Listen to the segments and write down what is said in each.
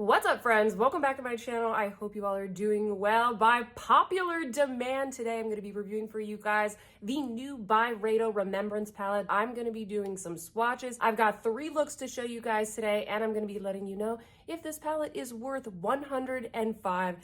What's up, friends? Welcome back to my channel. I hope you all are doing well. By popular demand, today I'm going to be reviewing for you guys the new Byredo Remembrance palette. I'm going to be doing some swatches. I've got 3 looks to show you guys today, and I'm going to be letting you know if this palette is worth $105.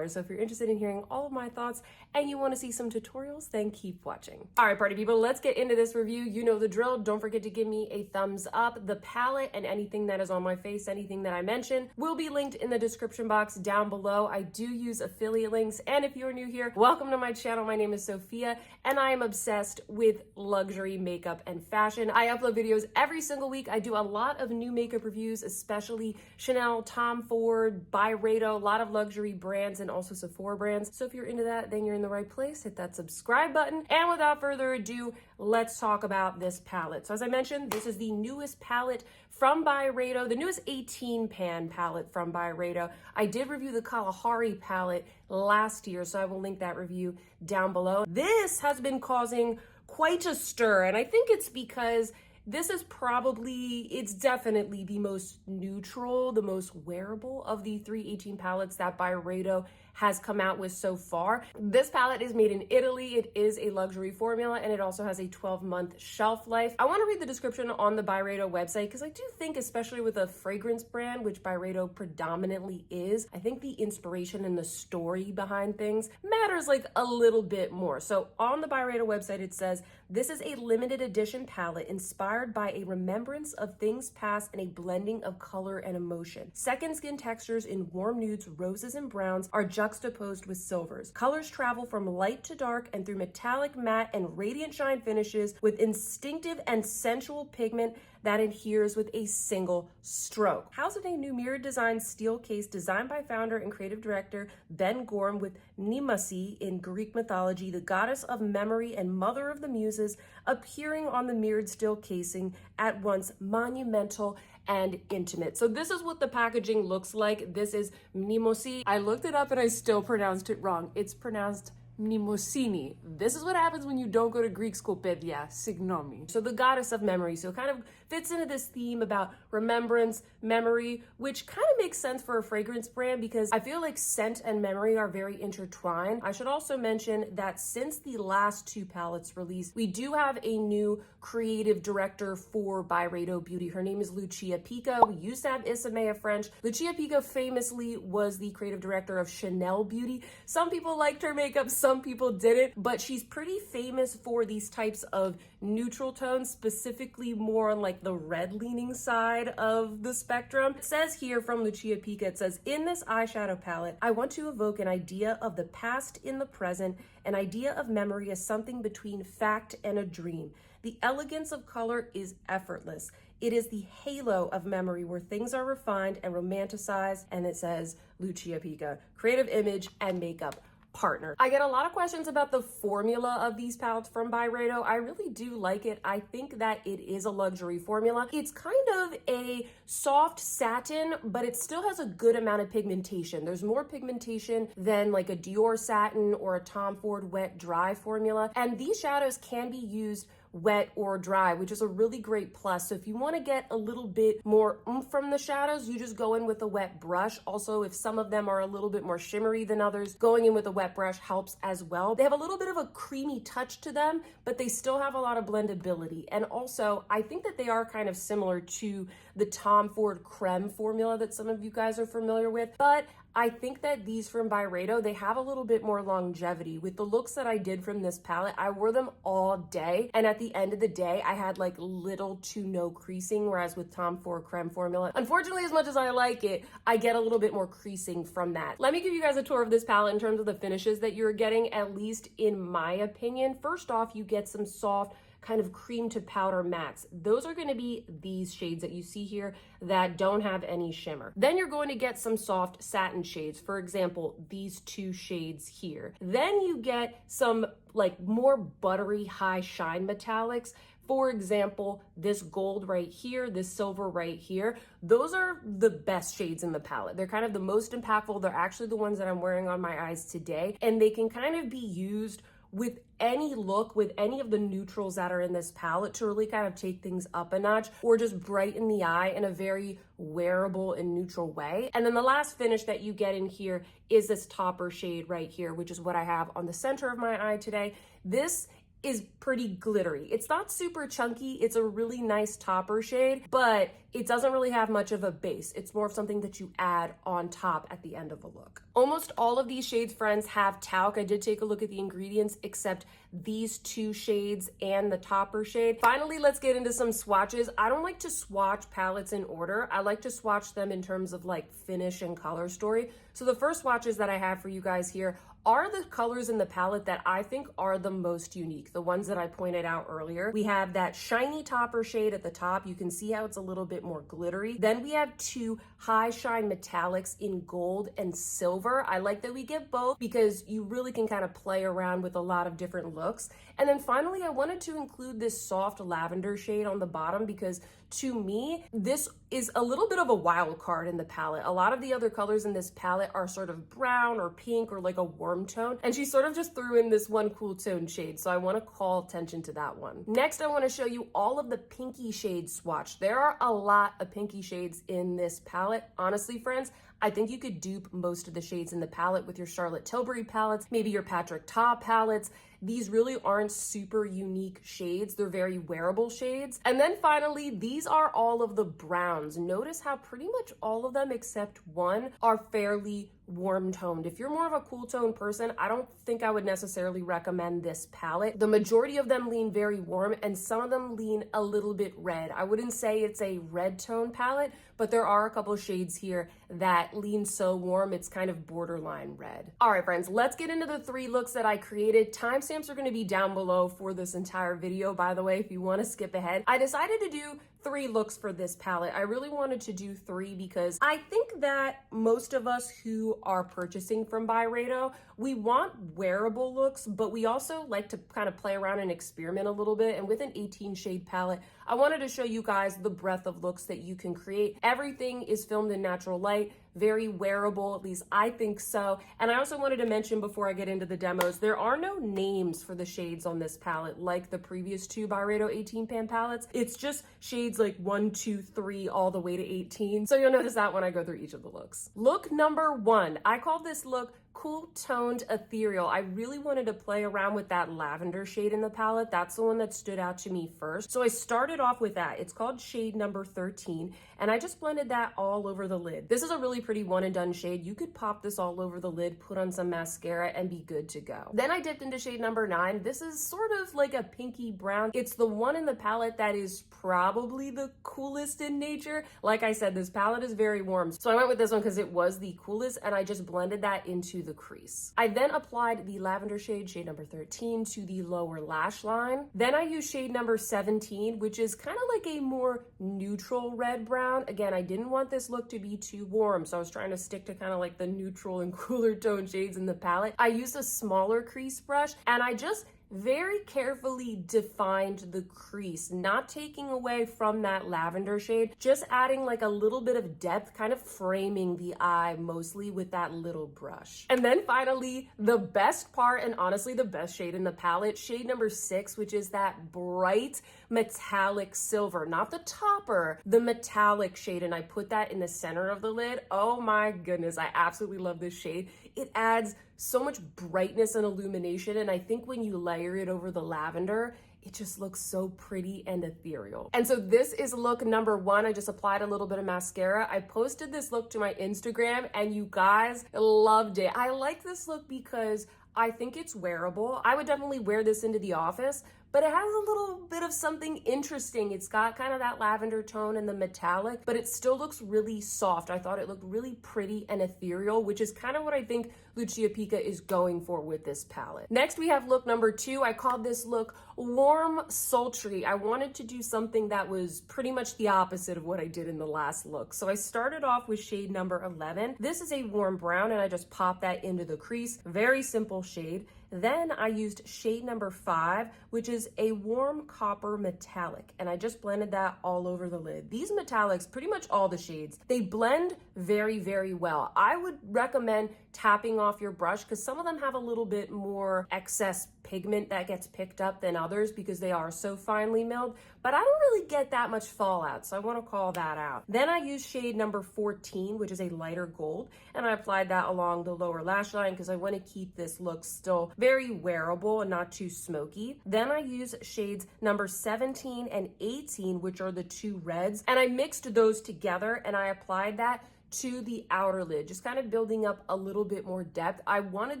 So if you're interested in hearing all of my thoughts and you want to see some tutorials, then keep watching. All right, party people, let's get into this review. You know the drill. Don't forget to give me a thumbs up. The palette and anything that is on my face, anything that I mention, will be linked in the description box down below. I do use affiliate links, and if you're new here, welcome to my channel. My name is Sophia, and I am obsessed with luxury makeup and fashion. I upload videos every single week. I do a lot of new makeup reviews, especially Chanel, Tom Ford, Byredo, a lot of luxury brands, and also Sephora brands. So if you're into that, then you're in the right place. Hit that subscribe button. And without further ado, let's talk about this palette. So as I mentioned, this is the newest palette from Byredo, the newest 18 pan palette from Byredo. I did review the Kalahari palette last year, so I will link that review down below. This has been causing quite a stir, and I think it's because this is it's definitely the most neutral, the most wearable of the 318 palettes that Byredo has come out with so far. This palette is made in Italy. It is a luxury formula, and it also has a 12-month shelf life. I want to read the description on the Byredo website because I do think, especially with a fragrance brand, which Byredo predominantly is, I think the inspiration and the story behind things matters like a little bit more. So on the Byredo website, it says, this is a limited edition palette inspired by a remembrance of things past and a blending of color and emotion. Second skin textures in warm nudes, roses, and browns are juxtaposed with silvers. Colors travel from light to dark and through metallic, matte, and radiant shine finishes with instinctive and sensual pigment that adheres with a single stroke. Housed in a new mirror design steel case designed by founder and creative director Ben Gorham with Nemesis in Greek mythology, the goddess of memory and mother of the muses, appearing on the mirrored steel casing, at once monumental and intimate. So this is what the packaging looks like. This is Nemesis. I looked it up and I still pronounced it wrong. It's pronounced Mnemosini. This is what happens when you don't go to Greek school, pedia. Signomi. So the goddess of memory. So it kind of fits into this theme about remembrance, memory, which kind of makes sense for a fragrance brand because I feel like scent and memory are very intertwined. I should also mention that since the last 2 palettes released, we do have a new creative director for Byredo Beauty. Her name is Lucia Pico. We used to have Isamea French. Lucia Pico famously was the creative director of Chanel Beauty. Some people liked her makeup, some people didn't, but she's pretty famous for these types of neutral tones, specifically more on like the red leaning side of the spectrum. It says here from Lucia Pica, it says, in this eyeshadow palette, I want to evoke an idea of the past in the present, an idea of memory as something between fact and a dream. The elegance of color is effortless. It is the halo of memory where things are refined and romanticized, and it says Lucia Pica, creative image and makeup partner. I get a lot of questions about the formula of these palettes from Byredo. I really do like it. I think that it is a luxury formula. It's kind of a soft satin, but it still has a good amount of pigmentation. There's more pigmentation than like a Dior satin or a Tom Ford wet dry formula. And these shadows can be used wet or dry, which is a really great plus. So if you want to get a little bit more oomph from the shadows, you just go in with a wet brush. Also, if some of them are a little bit more shimmery than others, going in with a wet brush helps as well. They have a little bit of a creamy touch to them, but they still have a lot of blendability. And also, I think that they are kind of similar to the Tom Ford Creme formula that some of you guys are familiar with, but I think that these from Byredo, they have a little bit more longevity. With the looks that I did from this palette, I wore them all day. And at the end of the day, I had like little to no creasing, whereas with Tom Ford Creme formula, unfortunately, as much as I like it, I get a little bit more creasing from that. Let me give you guys a tour of this palette in terms of the finishes that you're getting, at least in my opinion. First off, you get some soft, kind of cream to powder mattes. Those are going to be these shades that you see here that don't have any shimmer. Then you're going to get some soft satin shades. For example, these 2 shades here. Then you get some like more buttery high shine metallics. For example, this gold right here, this silver right here, those are the best shades in the palette. They're kind of the most impactful. They're actually the ones that I'm wearing on my eyes today, and they can kind of be used with any look, with any of the neutrals that are in this palette to really kind of take things up a notch or just brighten the eye in a very wearable and neutral way. And then the last finish that you get in here is this topper shade right here, which is what I have on the center of my eye today. This is pretty glittery. It's not super chunky. It's a really nice topper shade, but it doesn't really have much of a base. It's more of something that you add on top at the end of a look. Almost all of these shades, friends, have talc. I did take a look at the ingredients, except these two shades and the topper shade. Finally, let's get into some swatches. I don't like to swatch palettes in order. I like to swatch them in terms of like finish and color story. So the first swatches that I have for you guys here are the colors in the palette that I think are the most unique, the ones that I pointed out earlier. We have that shiny topper shade at the top. You can see how it's a little bit more glittery. Then we have two high shine metallics in gold and silver. I like that we get both because you really can kind of play around with a lot of different looks. And then finally, I wanted to include this soft lavender shade on the bottom because to me, this is a little bit of a wild card in the palette. A lot of the other colors in this palette are sort of brown or pink or like a warm tone, and she sort of just threw in this one cool tone shade, so I want to call attention to that one. Next, I want to show you all of the pinky shades swatched. There are a lot of pinky shades in this palette. Honestly, friends, I think you could dupe most of the shades in the palette with your Charlotte Tilbury palettes, maybe your Patrick Ta palettes. These really aren't super unique shades. They're very wearable shades. And then finally, these are all of the browns. Notice how pretty much all of them except one are fairly warm toned. If you're more of a cool tone person, I don't think I would necessarily recommend this palette. The majority of them lean very warm and some of them lean a little bit red. I wouldn't say it's a red tone palette, but there are a couple shades here that lean so warm, it's kind of borderline red. All right, friends, let's get into the 3 looks that I created. Timestamps are going to be down below for this entire video, by the way, if you want to skip ahead. I decided to do 3 looks for this palette. I really wanted to do 3 because I think that most of us who are purchasing from Byredo, we want wearable looks, but we also like to kind of play around and experiment a little bit. And with an 18 shade palette, I wanted to show you guys the breadth of looks that you can create. Everything is filmed in natural light, very wearable, at least I think so. And I also wanted to mention before I get into the demos, there are no names for the shades on this palette like the previous 2 Byredo 18 pan palettes. It's just shades like 1, 2, 3, all the way to 18. So you'll notice that when I go through each of the looks. Look number 1, I call this look Cool Toned Ethereal. I really wanted to play around with that lavender shade in the palette. That's the one that stood out to me first. So I started off with that. It's called shade number 13, and I just blended that all over the lid. This is a really pretty one and done shade. You could pop this all over the lid, put on some mascara, and be good to go. Then I dipped into shade number 9. This is sort of like a pinky brown. It's the one in the palette that is probably the coolest in nature. Like I said, this palette is very warm. So I went with this one because it was the coolest, and I just blended that into the crease. I then applied the lavender shade, shade number 13, to the lower lash line. Then I used shade number 17, which is kind of like a more neutral red brown. Again, I didn't want this look to be too warm, so I was trying to stick to kind of like the neutral and cooler tone shades in the palette. I used a smaller crease brush, and I just very carefully defined the crease, not taking away from that lavender shade, just adding like a little bit of depth, kind of framing the eye mostly with that little brush. And then finally, the best part, and honestly the best shade in the palette, shade number 6, which is that bright metallic silver, not the topper, the metallic shade, and I put that in the center of the lid. Oh my goodness, I absolutely love this shade. It adds so much brightness and illumination, and I think when you layer it over the lavender, it just looks so pretty and ethereal. And so this is look number 1. I just applied a little bit of mascara. I posted this look to my Instagram, and you guys loved it. I like this look because I think it's wearable. I would definitely wear this into the office, but it has a little bit of something interesting. It's got kind of that lavender tone and the metallic, but it still looks really soft. I thought it looked really pretty and ethereal, which is kind of what I think Lucia Pica is going for with this palette. Next, we have look number 2. I called this look Warm Sultry. I wanted to do something that was pretty much the opposite of what I did in the last look. So I started off with shade number 11. This is a warm brown, and I just popped that into the crease. Very simple shade. Then I used shade number 5, which is a warm copper metallic, and I just blended that all over the lid. These metallics, pretty much all the shades, they blend very, very well. I would recommend tapping off your brush because some of them have a little bit more excess pigment that gets picked up than others because they are so finely milled, but I don't really get that much fallout, so I want to call that out. Then I used shade number 14, which is a lighter gold, and I applied that along the lower lash line because I want to keep this look still very wearable and not too smoky. Then I used shades number 17 and 18, which are the two reds, and I mixed those together and I applied that to the outer lid, just kind of building up a little bit more depth. I wanted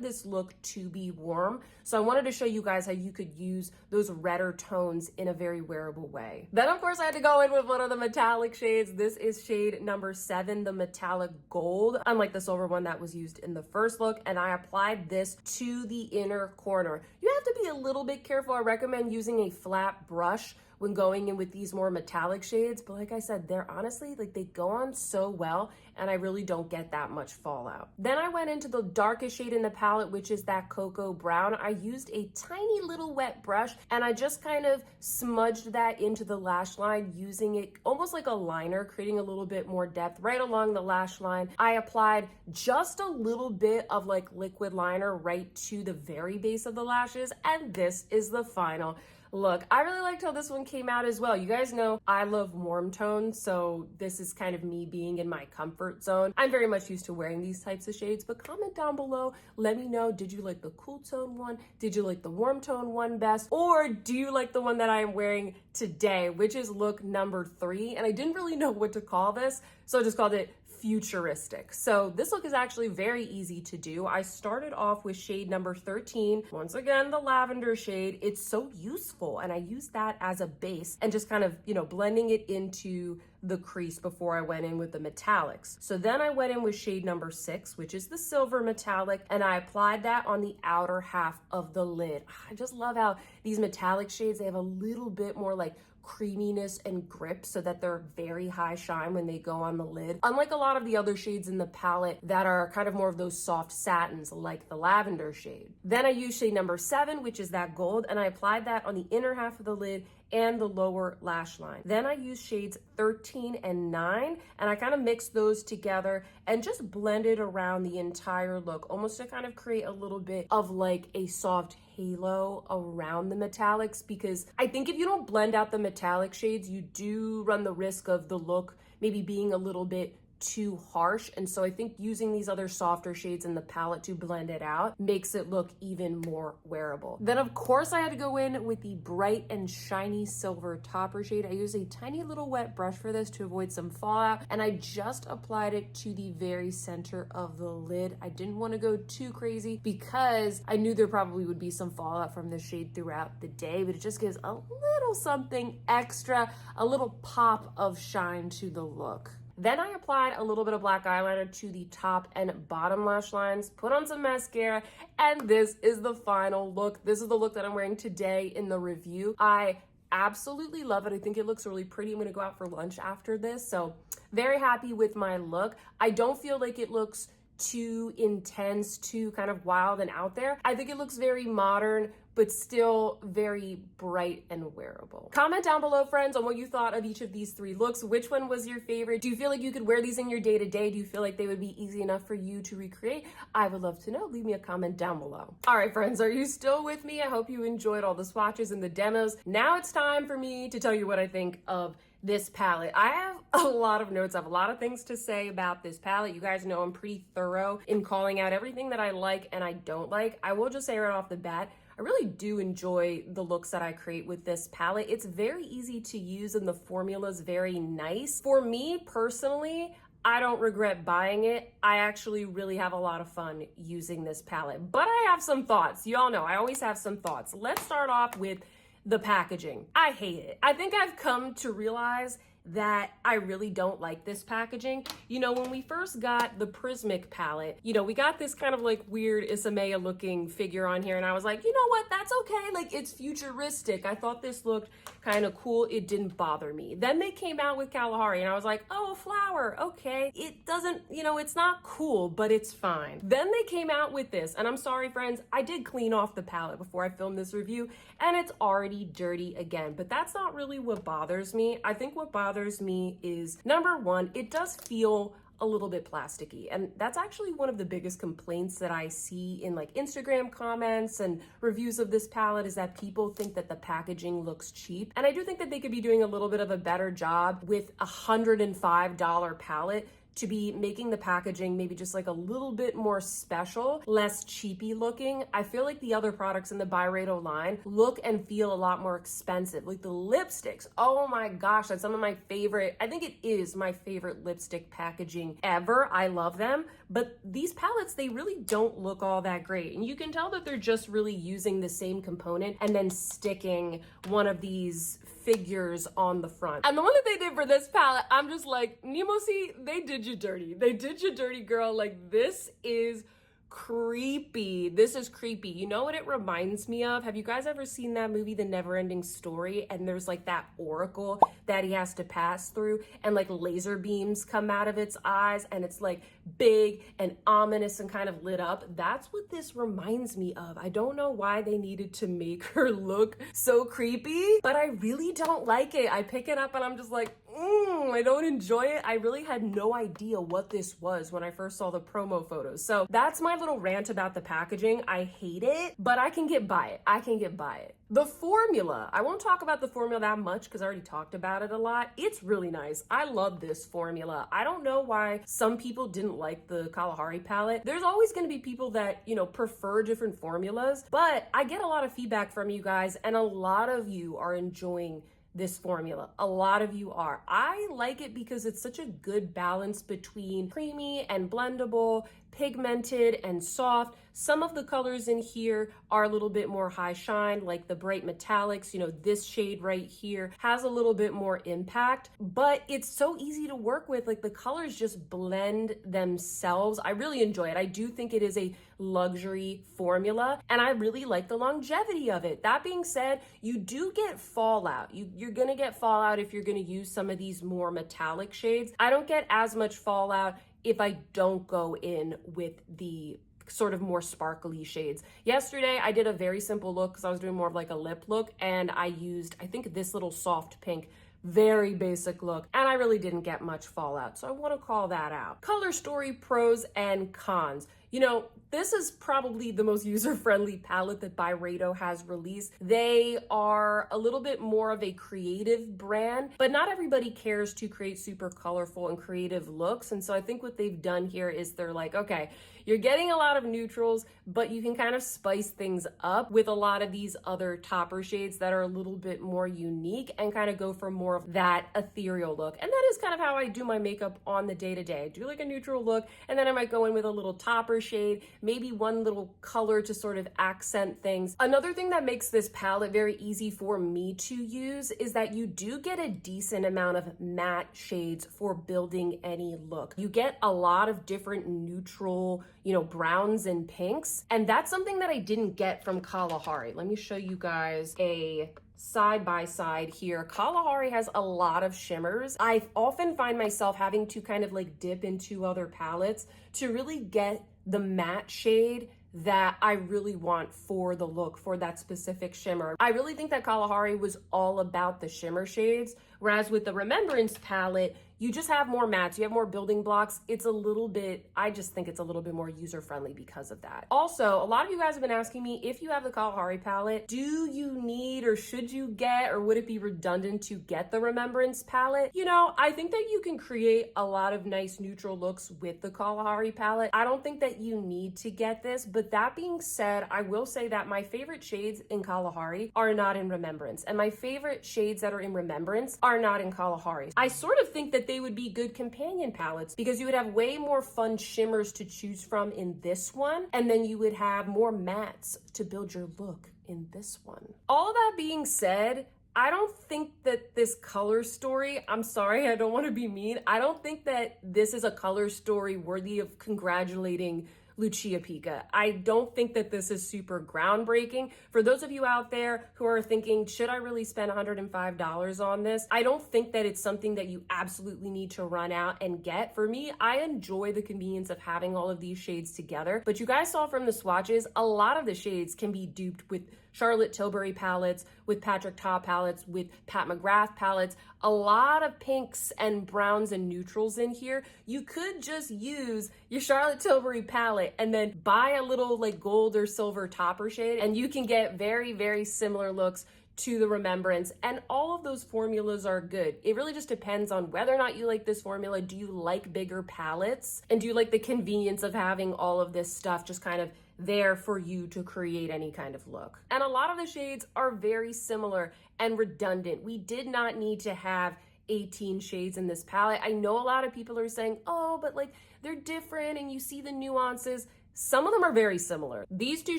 this look to be warm, so I wanted to show you guys how you could use those redder tones in a very wearable way. Then of course I had to go in with one of the metallic shades. This is shade number 7, the metallic gold, unlike the silver one that was used in the first look, and I applied this to the inner corner. You have to be a little bit careful. I recommend using a flat brush when going in with these more metallic shades, but like I said, they're honestly, like, they go on so well and I really don't get that much fallout. Then I went into the darkest shade in the palette, which is that cocoa brown. I used a tiny little wet brush and I just kind of smudged that into the lash line, using it almost like a liner, creating a little bit more depth right along the lash line. I applied just a little bit of like liquid liner right to the very base of the lashes, and this is the final look. I really liked how this one came out as well. You guys know I love warm tones, so this is kind of me being in my comfort zone. I'm very much used to wearing these types of shades, but comment down below, let me know, did you like the cool tone one? Did you like the warm tone one best? Or do you like the one that I am wearing today, which is look number 3? And I didn't really know what to call this, so I just called it futuristic. So this look is actually very easy to do. I started off with shade number 13. Once again, the lavender shade. It's so useful, and I used that as a base and just kind of, you know, blending it into the crease before I went in with the metallics. So then I went in with shade number 6, which is the silver metallic, and I applied that on the outer half of the lid. I just love how these metallic shades, they have a little bit more like creaminess and grip so that they're very high shine when they go on the lid. Unlike a lot of the other shades in the palette that are kind of more of those soft satins like the lavender shade. Then I used shade number 7, which is that gold, and I applied that on the inner half of the lid and the lower lash line. Then I used shades 13 and 9, and I kind of mixed those together and just blended around the entire look, almost to kind of create a little bit of like a soft halo around the metallics, because I think if you don't blend out the metallic shades, you do run the risk of the look maybe being a little bit too harsh. And so I think using these other softer shades in the palette to blend it out makes it look even more wearable. Then of course I had to go in with the bright and shiny silver topper shade. I used a tiny little wet brush for this to avoid some fallout, and I just applied it to the very center of the lid. I didn't want to go too crazy because I knew there probably would be some fallout from the shade throughout the day, but it just gives a little something extra, a little pop of shine to the look. Then I applied a little bit of black eyeliner to the top and bottom lash lines, put on some mascara, and this is the final look. This is the look that I'm wearing today in the review. I absolutely love it. I think it looks really pretty. I'm gonna go out for lunch after this, so very happy with my look. I don't feel like it looks too intense, too kind of wild and out there. I think it looks very modern, but still very bright and wearable. Comment down below, friends, on what you thought of each of these 3 looks. Which one was your favorite? Do you feel like you could wear these in your day-to-day? Do you feel like they would be easy enough for you to recreate? I would love to know. Leave me a comment down below. All right, friends, are you still with me? I hope you enjoyed all the swatches and the demos. Now it's time for me to tell you what I think of this palette. I have a lot of notes. I have a lot of things to say about this palette. You guys know I'm pretty thorough in calling out everything that I like and I don't like. I will just say right off the bat, I really do enjoy the looks that I create with this palette. It's very easy to use and the formula is very nice. For me personally, I don't regret buying it. I actually really have a lot of fun using this palette, but I have some thoughts. You all know I always have some thoughts. Let's start off with the packaging. I hate it. I think I've come to realize that I really don't like this packaging. You know, when we first got the Prismic palette, you know, we got this kind of like weird Isamaya looking figure on here, and I was like, you know what, that's okay, like it's futuristic. I thought this looked kind of cool. It didn't bother me. Then they came out with Kalahari and I was like, oh, a flower, okay. It doesn't, you know, it's not cool, but it's fine. Then they came out with this, and I'm sorry friends, I did clean off the palette before I filmed this review and it's already dirty again, but that's not really what bothers me. I think what bothers me is, number one, it does feel a little bit plasticky. And that's actually one of the biggest complaints that I see in like Instagram comments and reviews of this palette, is that people think that the packaging looks cheap. And I do think that they could be doing a little bit of a better job with $105 palette to be making the packaging maybe just like a little bit more special, less cheapy looking. I feel like the other products in the Byredo line look and feel a lot more expensive. Like the lipsticks, oh my gosh, that's some of my favorite, I think it is my favorite lipstick packaging ever. I love them, but these palettes, they really don't look all that great. And you can tell that they're just really using the same component and then sticking one of these figures on the front. And the one that they did for this palette, I'm just like, Nemosi, they did you dirty. They did you dirty, girl. Like, this is creepy. This is creepy. You know what it reminds me of? Have you guys ever seen that movie, The Neverending Story? And there's like that oracle that he has to pass through, and like laser beams come out of its eyes, and it's like big and ominous and kind of lit up. That's what this reminds me of. I don't know why they needed to make her look so creepy, but I really don't like it. I pick it up and I'm just like, I don't enjoy it. I really had no idea what this was when I first saw the promo photos. So that's my little rant about the packaging. I hate it, but I can get by it. I can get by it. The formula, I won't talk about the formula that much because I already talked about it a lot. It's really nice. I love this formula. I don't know why some people didn't like the Kalahari palette. There's always going to be people that, you know, prefer different formulas, but I get a lot of feedback from you guys, and a lot of you are enjoying this formula. A lot of you are. I like it because it's such a good balance between creamy and blendable, pigmented and soft. Some of the colors in here are a little bit more high shine, like the bright metallics. You know, this shade right here has a little bit more impact, but it's so easy to work with. Like the colors just blend themselves. I really enjoy it. I do think it is a luxury formula, and I really like the longevity of it. That being said, you do get fallout. You're gonna get fallout if you're gonna use some of these more metallic shades. I don't get as much fallout if I don't go in with the sort of more sparkly shades. Yesterday, I did a very simple look because I was doing more of like a lip look, and I used, I think, this little soft pink, very basic look, and I really didn't get much fallout. So I want to call that out. Color story, pros and cons. You know, this is probably the most user-friendly palette that Byredo has released. They are a little bit more of a creative brand, but not everybody cares to create super colorful and creative looks. And so I think what they've done here is they're like, okay, you're getting a lot of neutrals, but you can kind of spice things up with a lot of these other topper shades that are a little bit more unique and kind of go for more of that ethereal look. And that is kind of how I do my makeup on the day-to-day. I do like a neutral look, and then I might go in with a little topper shade, maybe one little color to sort of accent things. Another thing that makes this palette very easy for me to use is that you do get a decent amount of matte shades for building any look. You get a lot of different neutral, you know, browns and pinks, and that's something that I didn't get from Kalahari. Let me show you guys a side by side here. Kalahari has a lot of shimmers. I often find myself having to kind of like dip into other palettes to really get the matte shade that I really want for the look, for that specific shimmer. I really think that Kalahari was all about the shimmer shades, whereas with the Remembrance palette, you just have more mattes, you have more building blocks. It's a little bit, I just think it's a little bit more user-friendly because of that. Also, a lot of you guys have been asking me, if you have the Kalahari palette, do you need or should you get, or would it be redundant to get the Remembrance palette? You know, I think that you can create a lot of nice neutral looks with the Kalahari palette. I don't think that you need to get this, but that being said, I will say that my favorite shades in Kalahari are not in Remembrance, and my favorite shades that are in Remembrance are not in Kalahari. I sort of think that they would be good companion palettes because you would have way more fun shimmers to choose from in this one, and then you would have more mattes to build your look in this one. All that being said, I don't think that this color story, I'm sorry, I don't want to be mean, I don't think that this is a color story worthy of congratulating Lucia Pica. I don't think that this is super groundbreaking. For those of you out there who are thinking, should I really spend $105 on this? I don't think that it's something that you absolutely need to run out and get. For me, I enjoy the convenience of having all of these shades together, but you guys saw from the swatches, a lot of the shades can be duped with Charlotte Tilbury palettes, with Patrick Ta palettes, with Pat McGrath palettes, a lot of pinks and browns and neutrals in here. You could just use your Charlotte Tilbury palette and then buy a little like gold or silver topper shade, and you can get very, very similar looks to the Remembrance, and all of those formulas are good. It really just depends on whether or not you like this formula. Do you like bigger palettes? And do you like the convenience of having all of this stuff just kind of there for you to create any kind of look? And a lot of the shades are very similar and redundant. We did not need to have 18 shades in this palette. I know a lot of people are saying, oh, but like they're different and you see the nuances. Some of them are very similar. These two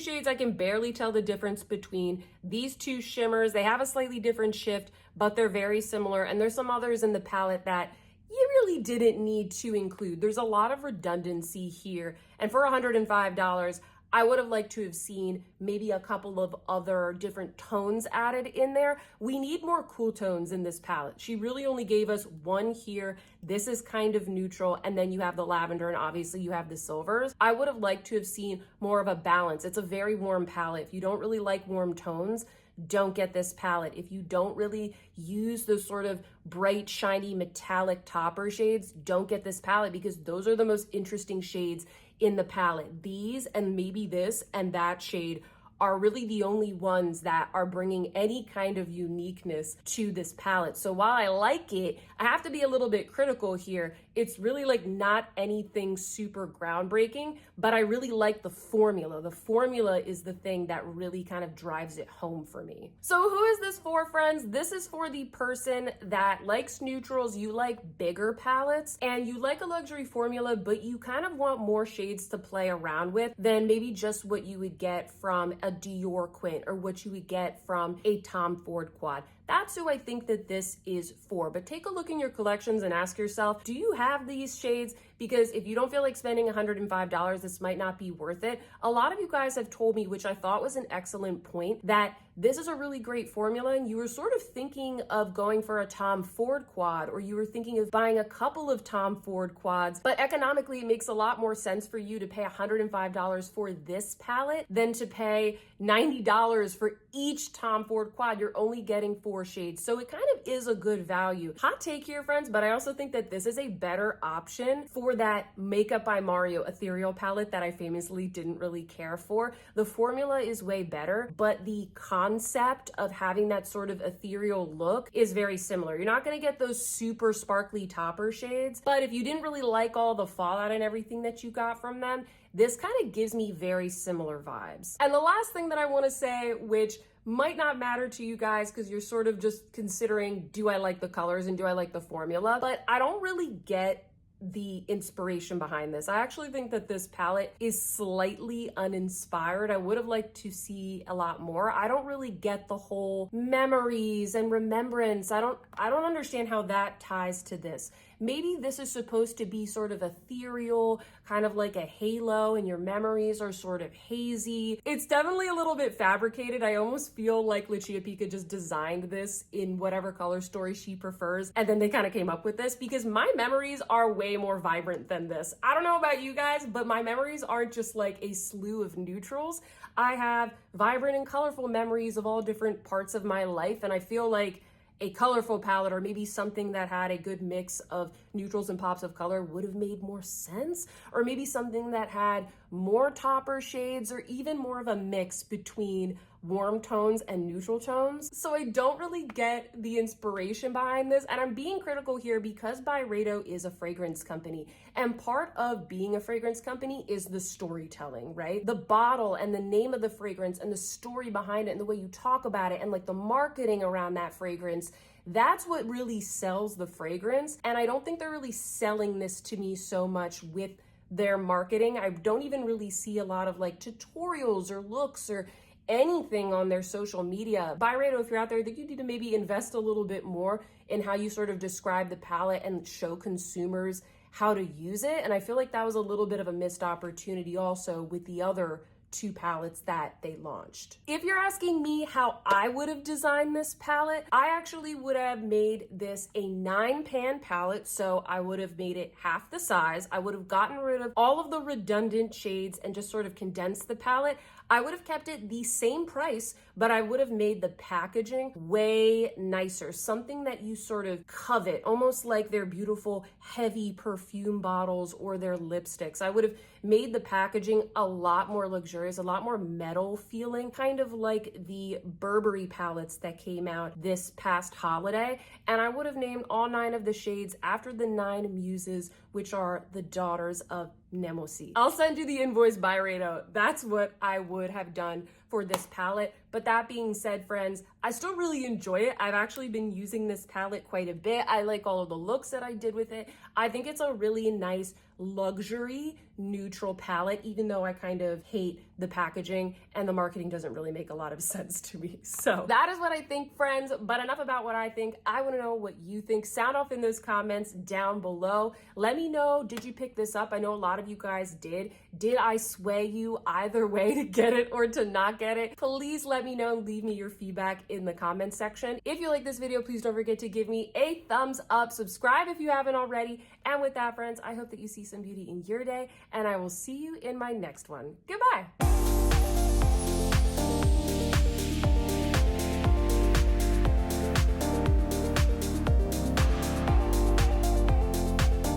shades, I can barely tell the difference between these two shimmers. They have a slightly different shift, but they're very similar. And there's some others in the palette that you really didn't need to include. There's a lot of redundancy here. And for $105, I would have liked to have seen maybe a couple of other different tones added in there. We need more cool tones in this palette. She really only gave us one here. This is kind of neutral, and then you have the lavender, and obviously you have the silvers. I would have liked to have seen more of a balance. It's a very warm palette. If you don't really like warm tones, don't get this palette. If you don't really use those sort of bright, shiny, metallic topper shades, don't get this palette, because those are the most interesting shades in the palette. These and maybe this and that shade are really the only ones that are bringing any kind of uniqueness to this palette. So while I like it, I have to be a little bit critical here. It's really like not anything super groundbreaking, but I really like the formula. The formula is the thing that really kind of drives it home for me. So who is this for, friends? This is for the person that likes neutrals, you like bigger palettes, and you like a luxury formula, but you kind of want more shades to play around with than maybe just what you would get from a Dior Quint or what you would get from a Tom Ford quad. That's who I think that this is for. But take a look in your collections and ask yourself, do you have these shades? Because if you don't feel like spending $105, this might not be worth it. A lot of you guys have told me, which I thought was an excellent point, that this is a really great formula and you were sort of thinking of going for a Tom Ford quad, or you were thinking of buying a couple of Tom Ford quads, but economically it makes a lot more sense for you to pay $105 for this palette than to pay $90 for each Tom Ford quad. You're only getting 4 shades, so it kind of is a good value. Hot take here, friends, but I also think that this is a better option for that Makeup by Mario Ethereal palette that I famously didn't really care for. The formula is way better, but the concept of having that sort of ethereal look is very similar. You're not going to get those super sparkly topper shades, but if you didn't really like all the fallout and everything that you got from them, this kind of gives me very similar vibes. And the last thing that I want to say, which might not matter to you guys because you're sort of just considering, do I like the colors and do I like the formula? But I don't really get the inspiration behind this. I actually think that this palette is slightly uninspired. I would have liked to see a lot more. I don't really get the whole memories and remembrance. I don't understand how that ties to this. Maybe this is supposed to be sort of ethereal, kind of like a halo, and your memories are sort of hazy. It's definitely a little bit fabricated. I almost feel like Lucia Pica just designed this in whatever color story she prefers, and then they kind of came up with this, because my memories are way more vibrant than this. I don't know about you guys, but my memories aren't just like a slew of neutrals. I have vibrant and colorful memories of all different parts of my life, and I feel like a colorful palette, or maybe something that had a good mix of neutrals and pops of color, would have made more sense. Or maybe something that had more topper shades, or even more of a mix between warm tones and neutral tones. So I don't really get the inspiration behind this, and I'm being critical here because Byredo is a fragrance company, and part of being a fragrance company is the storytelling, right? The bottle and the name of the fragrance and the story behind it and the way you talk about it and like the marketing around that fragrance. That's what really sells the fragrance, and I don't think they're really selling this to me so much with their marketing. I don't even really see a lot of like tutorials or looks or anything on their social media. Byredo, if you're out there, I think you need to maybe invest a little bit more in how you sort of describe the palette and show consumers how to use it. And I feel like that was a little bit of a missed opportunity also with the other two palettes that they launched. If you're asking me how I would have designed this palette, I actually would have made this a 9-pan palette, so I would have made it half the size. I would have gotten rid of all of the redundant shades and just sort of condensed the palette. I would have kept it the same price, but I would have made the packaging way nicer, something that you sort of covet, almost like their beautiful heavy perfume bottles or their lipsticks. I would have made the packaging a lot more luxurious, a lot more metal feeling, kind of like the Burberry palettes that came out this past holiday. And I would have named all 9 of the shades after the 9 muses, which are the daughters of Nemosi. I'll send you the invoice, Byredo. That's what I would have done for this palette. But that being said, friends, I still really enjoy it. I've actually been using this palette quite a bit. I like all of the looks that I did with it. I think it's a really nice luxury neutral palette, even though I kind of hate the packaging and the marketing doesn't really make a lot of sense to me. So that is what I think, friends, but enough about what I think. I want to know what you think. Sound off in those comments down below. Let me know, did you pick this up? I know a lot of you guys did. Did I sway you either way to get it or to not get it? Please let me know and leave me your feedback in the comments section. If you like this video, please don't forget to give me a thumbs up, subscribe if you haven't already. And with that, friends, I hope that you see some beauty in your day, and I will see you in my next one. Goodbye.